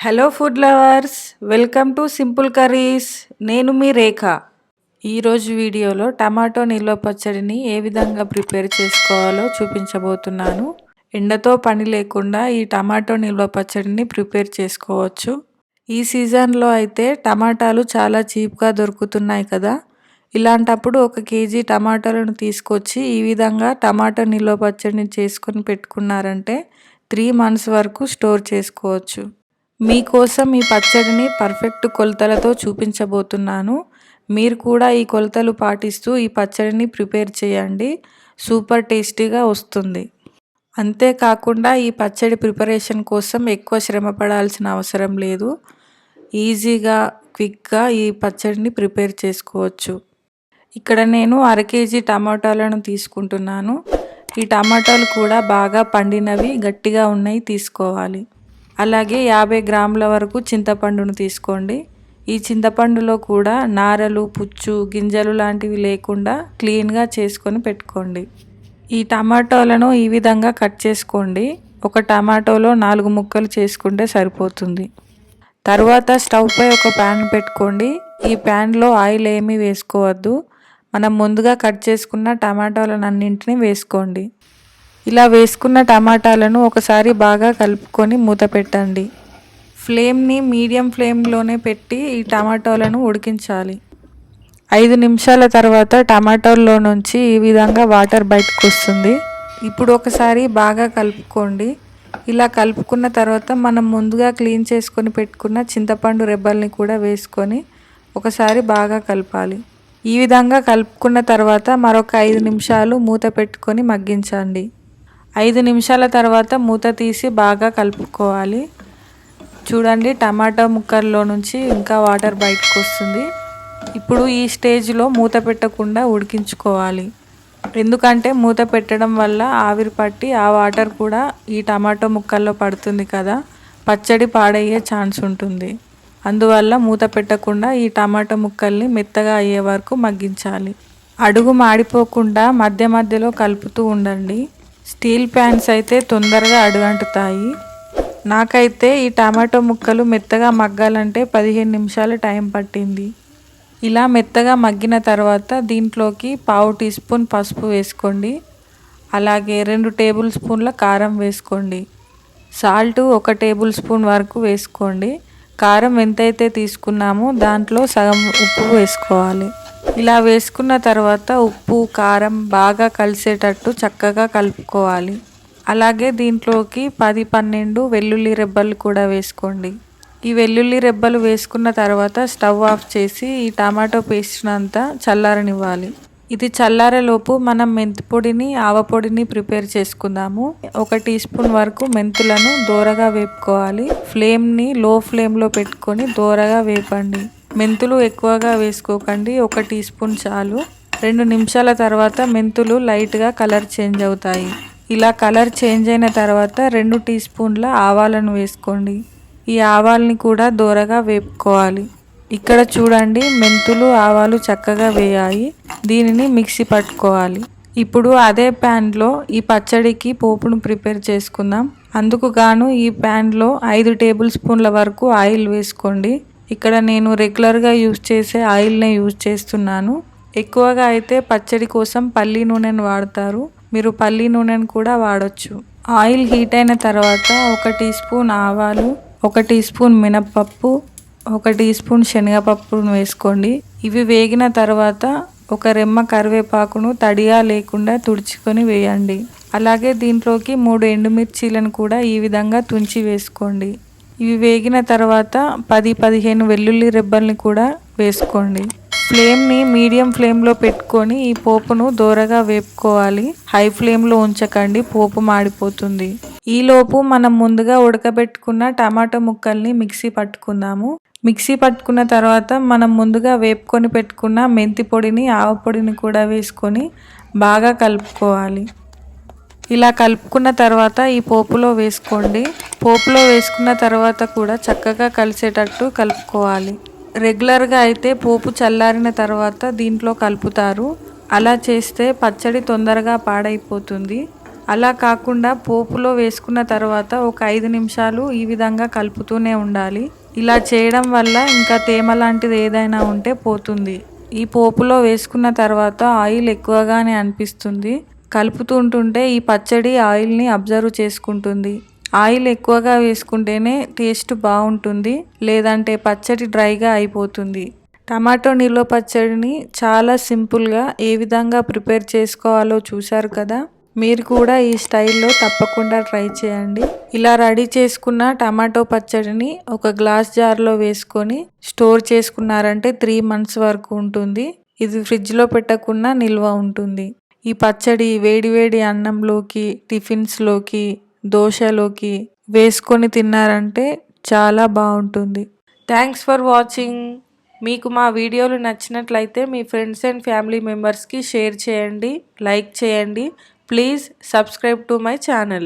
Hello food lovers, welcome to simple curries. నేను మీ రేఖ. ఈరోజు వీడియోలో టమాటో నిల్వ పచ్చడిని ఏ విధంగా ప్రిపేర్ చేసుకోవాలో చూపించబోతున్నాను. ఎండతో పని లేకుండా ఈ టమాటో నిల్వ పచ్చడిని ప్రిపేర్ చేసుకోవచ్చు. ఈ సీజన్లో అయితే టమాటాలు చాలా చీప్గా దొరుకుతున్నాయి కదా. ఇలాంటప్పుడు 1 కేజీ టమాటాలను తీసుకొచ్చి ఈ విధంగా టమాటో నిల్వ పచ్చడిని చేసుకొని పెట్టుకున్నారంటే 3 months వరకు స్టోర్ చేసుకోవచ్చు. మీకోసం ఈ పచ్చడిని పర్ఫెక్ట్ కొలతలతో చూపించబోతున్నాను. మీరు కూడా ఈ కొలతలు పాటిస్తూ ఈ పచ్చడిని ప్రిపేర్ చేయండి. సూపర్ టేస్టీగా వస్తుంది. అంతేకాకుండా ఈ పచ్చడి ప్రిపరేషన్ కోసం ఎక్కువ శ్రమ పడాల్సిన అవసరం లేదు. ఈజీగా క్విక్గా ఈ పచ్చడిని ప్రిపేర్ చేసుకోవచ్చు. ఇక్కడ నేను 1/2 కేజీ టమాటాలను తీసుకుంటున్నాను. ఈ టమాటాలు కూడా బాగా పండినవి, గట్టిగా ఉన్నాయి తీసుకోవాలి. అలాగే 50 గ్రాముల వరకు చింతపండును తీసుకోండి. ఈ చింతపండులో కూడా నారలు, పుచ్చు, గింజలు లాంటివి లేకుండా క్లీన్గా చేసుకొని పెట్టుకోండి. ఈ టమాటోలను ఈ విధంగా కట్ చేసుకోండి. ఒక టమాటోలో 4 ముక్కలు చేసుకుంటే సరిపోతుంది. తర్వాత స్టవ్ పై ఒక ప్యాన్ పెట్టుకోండి. ఈ ప్యాన్లో ఆయిల్ ఏమీ వేసుకోవద్దు. మనం ముందుగా కట్ చేసుకున్న టమాటోలను అన్నింటినీ వేసుకోండి. ఇలా వేసుకున్న టమాటాలను ఒకసారి బాగా కలుపుకొని మూత పెట్టండి. ఫ్లేమ్ని మీడియం ఫ్లేమ్లోనే పెట్టి ఈ టమాటోలను ఉడికించాలి. 5 నిమిషాల తర్వాత టమాటోల్లో నుంచి ఈ విధంగా వాటర్ బయటకు వస్తుంది. ఇప్పుడు ఒకసారి బాగా కలుపుకోండి. ఇలా కలుపుకున్న తర్వాత మనం ముందుగా క్లీన్ చేసుకొని పెట్టుకున్న చింతపండు రెబ్బల్ని కూడా వేసుకొని ఒకసారి బాగా కలపాలి. ఈ విధంగా కలుపుకున్న తర్వాత మరొక 5 నిమిషాలు మూత పెట్టుకొని మగ్గించండి. 5 నిమిషాల తర్వాత మూత తీసి బాగా కలుపుకోవాలి. చూడండి, టమాటా ముక్కల్లో నుంచి ఇంకా వాటర్ బయటకు వస్తుంది. ఇప్పుడు ఈ స్టేజ్లో మూత పెట్టకుండా ఉడికించుకోవాలి. ఎందుకంటే మూత పెట్టడం వల్ల ఆవిరి పట్టి ఆ వాటర్ కూడా ఈ టమాటో ముక్కల్లో పడుతుంది కదా, పచ్చడి పాడయ్యే ఛాన్స్ ఉంటుంది. అందువల్ల మూత పెట్టకుండా ఈ టమాటో ముక్కల్ని మెత్తగా అయ్యే వరకు మగ్గించాలి. అడుగు మాడిపోకుండా మధ్య మధ్యలో కలుపుతూ ఉండండి. స్టీల్ ప్యాన్స్ అయితే తొందరగా అడుగంటుతాయి. నాకైతే ఈ టమాటో ముక్కలు మెత్తగా మగ్గాలంటే 15 నిమిషాలు టైం పట్టింది. ఇలా మెత్తగా మగ్గిన తర్వాత దీంట్లోకి 1/2 టీ స్పూన్ పసుపు వేసుకోండి. అలాగే 2 టేబుల్ స్పూన్ల కారం వేసుకోండి. సాల్ట్ 1 టేబుల్ స్పూన్ వరకు వేసుకోండి. కారం ఎంతైతే తీసుకున్నామో దాంట్లో సగం ఉప్పు వేసుకోవాలి. ఇలా వేసుకున్న తర్వాత ఉప్పు, కారం బాగా కలిసేటట్టు చక్కగా కలుపుకోవాలి. అలాగే దీంట్లోకి 10-12 వెల్లుల్లి రెబ్బలు కూడా వేసుకోండి. ఈ వెల్లుల్లి రెబ్బలు వేసుకున్న తర్వాత స్టవ్ ఆఫ్ చేసి ఈ టమాటో పేస్ట్నంతా చల్లారనివ్వాలి. ఇది చల్లారేలోపు మనం మెంతి పొడిని, ఆవపొడిని ప్రిపేర్ చేసుకుందాము. 1 టీ స్పూన్ వరకు మెంతులను దోరగా వేపుకోవాలి. ఫ్లేమ్ని లో ఫ్లేమ్లో పెట్టుకొని దోరగా వేపండి. మెంతులు ఎక్కువగా వేసుకోకండి, 1 టీ స్పూన్ చాలు. 2 నిమిషాల తర్వాత మెంతులు లైట్గా కలర్ చేంజ్ అవుతాయి. ఇలా కలర్ చేంజ్ అయిన తర్వాత 2 టీ స్పూన్ల ఆవాలను వేసుకోండి. ఈ ఆవాల్ని కూడా దోరగా వేపుకోవాలి. ఇక్కడ చూడండి, మెంతులు, ఆవాలు చక్కగా వేయాయి. దీనిని మిక్సీ పట్టుకోవాలి. ఇప్పుడు అదే ప్యాన్లో ఈ పచ్చడికి పోపును ప్రిపేర్ చేసుకుందాం. అందుకు గాను ఈ ప్యాన్లో 5 టేబుల్ స్పూన్ల వరకు ఆయిల్ వేసుకోండి. ఇక్కడ నేను రెగ్యులర్గా యూజ్ చేసే ఆయిల్నే యూజ్ చేస్తున్నాను. ఎక్కువగా అయితే పచ్చడి కోసం పల్లి నూనెను వాడతారు. మీరు పల్లి నూనెను కూడా వాడచ్చు. ఆయిల్ హీట్ అయిన తర్వాత 1 టీ స్పూన్ ఆవాలు, 1 టీ స్పూన్ మినప్పప్పు, 1 టీ స్పూన్ శనగపప్పును వేసుకోండి. ఇవి వేగిన తర్వాత 1 రెమ్మ కరివేపాకును తడిగా లేకుండా తుడుచుకొని వేయండి. అలాగే దీంట్లోకి 3 ఎండుమిర్చీలను కూడా ఈ విధంగా తుంచి వేసుకోండి. ఇవి వేగిన తర్వాత 10-15 వెల్లుల్లి రెబ్బల్ని కూడా వేసుకోండి. ఫ్లేమ్ని మీడియం ఫ్లేమ్లో పెట్టుకొని ఈ పోపును దోరగా వేపుకోవాలి. హై ఫ్లేమ్లో ఉంచకండి, పోపు మాడిపోతుంది. ఈలోపు మనం ముందుగా ఉడకబెట్టుకున్న టమాటో ముక్కల్ని మిక్సీ పట్టుకుందాము. మిక్సీ పట్టుకున్న తర్వాత మనం ముందుగా వేపుకొని పెట్టుకున్న మెంతి పొడిని, ఆవపొడిని కూడా వేసుకొని బాగా కలుపుకోవాలి. ఇలా కలుపుకున్న తర్వాత ఈ పోపులో వేసుకోండి. పోపులో వేసుకున్న తర్వాత కూడా చక్కగా కలిసేటట్టు కలుపుకోవాలి. రెగ్యులర్గా అయితే పోపు చల్లారిన తర్వాత దీంట్లో కలుపుతారు. అలా చేస్తే పచ్చడి తొందరగా పాడైపోతుంది. అలా కాకుండా పోపులో వేసుకున్న తర్వాత ఒక 5 నిమిషాలు ఈ విధంగా కలుపుతూనే ఉండాలి. ఇలా చేయడం వల్ల ఇంకా తేమ లాంటిది ఏదైనా ఉంటే పోతుంది. ఈ పోపులో వేసుకున్న తర్వాత ఆయిల్ ఎక్కువగానే అనిపిస్తుంది. కలుపుతూ ఉంటుంటే ఈ పచ్చడి ఆయిల్ని అబ్జర్వ్ చేసుకుంటుంది. ఆయిల్ ఎక్కువగా వేసుకుంటేనే టేస్ట్ బాగుంటుంది, లేదంటే పచ్చడి డ్రైగా అయిపోతుంది. టమాటో నిల్వ పచ్చడిని చాలా సింపుల్గా ఏ విధంగా ప్రిపేర్ చేసుకోవాలో చూశారు కదా. మీరు కూడా ఈ స్టైల్లో తప్పకుండా ట్రై చేయండి. ఇలా రెడీ చేసుకున్న టమాటో పచ్చడిని ఒక గ్లాస్ జార్లో వేసుకొని స్టోర్ చేసుకున్నారంటే 3 months వరకు ఉంటుంది. ఇది ఫ్రిడ్జ్లో పెట్టకుండా నిల్వ ఉంటుంది. ఈ పచ్చడి వేడివేడి అన్నంలోకి, టిఫిన్స్లోకి, దోశలోకి వేసుకొని తిన్నారంటే చాలా బాగుంటుంది. Thanks for watching. మీకు మా వీడియోలు నచ్చినట్లయితే మీ ఫ్రెండ్స్ అండ్ ఫ్యామిలీ మెంబర్స్కి షేర్ చేయండి, లైక్ చేయండి. Please subscribe to my channel.